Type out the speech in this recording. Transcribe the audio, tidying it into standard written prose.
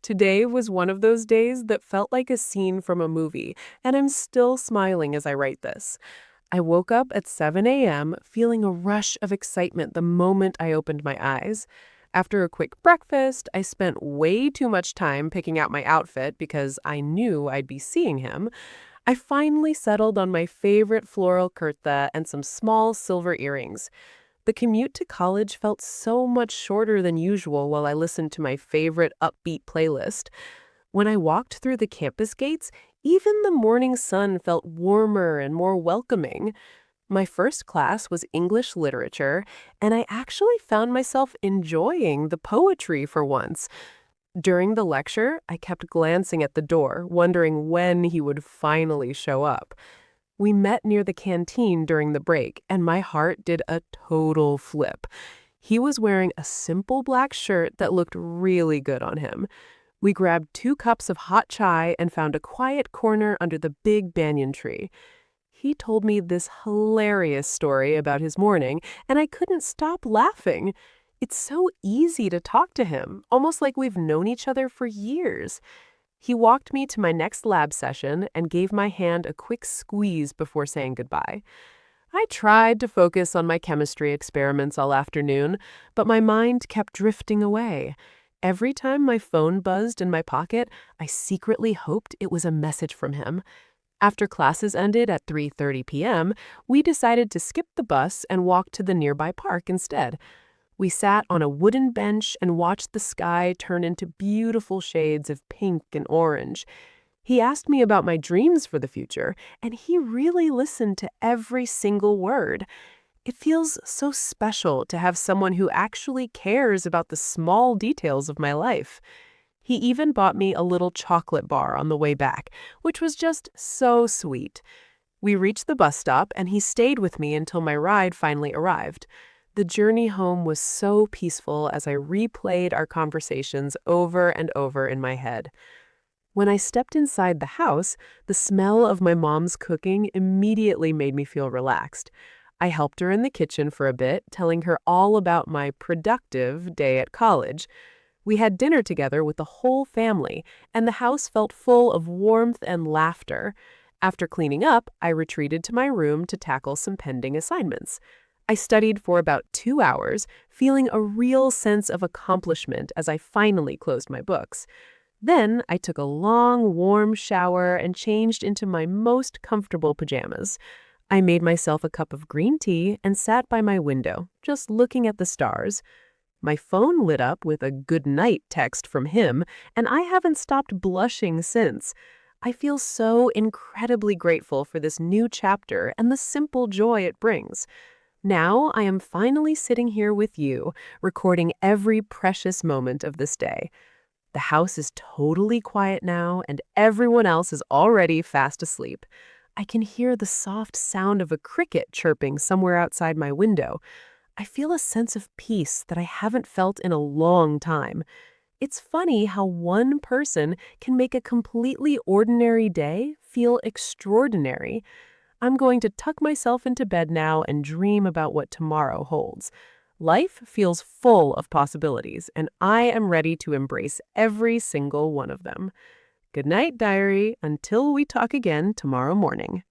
Today was one of those days that felt like a scene from a movie, and I'm still smiling as I write this. I woke up at 7 a.m. feeling a rush of excitement the moment I opened my eyes. After a quick breakfast, I spent way too much time picking out my outfit because I knew I'd be seeing him. I finally settled on my favorite floral kurta and some small silver earrings. The commute to college felt so much shorter than usual while I listened to my favorite upbeat playlist. When I walked through the campus gates, even the morning sun felt warmer and more welcoming. My first class was English literature, and I actually found myself enjoying the poetry for once. During the lecture, I kept glancing at the door, wondering when he would finally show up. We met near the canteen during the break, and my heart did a total flip. He was wearing a simple black shirt that looked really good on him. We grabbed 2 cups of hot chai and found a quiet corner under the big banyan tree. He told me this hilarious story about his morning, and I couldn't stop laughing. It's so easy to talk to him, almost like we've known each other for years. He walked me to my next lab session and gave my hand a quick squeeze before saying goodbye. I tried to focus on my chemistry experiments all afternoon, but my mind kept drifting away. Every time my phone buzzed in my pocket, I secretly hoped it was a message from him. After classes ended at 3:30 p.m., we decided to skip the bus and walk to the nearby park instead. We sat on a wooden bench and watched the sky turn into beautiful shades of pink and orange. He asked me about my dreams for the future, and he really listened to every single word. It feels so special to have someone who actually cares about the small details of my life. He even bought me a little chocolate bar on the way back, which was just so sweet. We reached the bus stop, and he stayed with me until my ride finally arrived. The journey home was so peaceful as I replayed our conversations over and over in my head. When I stepped inside the house, the smell of my mom's cooking immediately made me feel relaxed. I helped her in the kitchen for a bit, telling her all about my productive day at college. We had dinner together with the whole family, and the house felt full of warmth and laughter. After cleaning up, I retreated to my room to tackle some pending assignments. I studied for about 2 hours, feeling a real sense of accomplishment as I finally closed my books. Then I took a long, warm shower and changed into my most comfortable pajamas. I made myself a cup of green tea and sat by my window, just looking at the stars. My phone lit up with a good night text from him, and I haven't stopped blushing since. I feel so incredibly grateful for this new chapter and the simple joy it brings. Now I am finally sitting here with you, recording every precious moment of this day. The house is totally quiet now, and everyone else is already fast asleep. I can hear the soft sound of a cricket chirping somewhere outside my window. I feel a sense of peace that I haven't felt in a long time. It's funny how one person can make a completely ordinary day feel extraordinary. I'm going to tuck myself into bed now and dream about what tomorrow holds. Life feels full of possibilities, and I am ready to embrace every single one of them. Good night, diary, until we talk again tomorrow morning.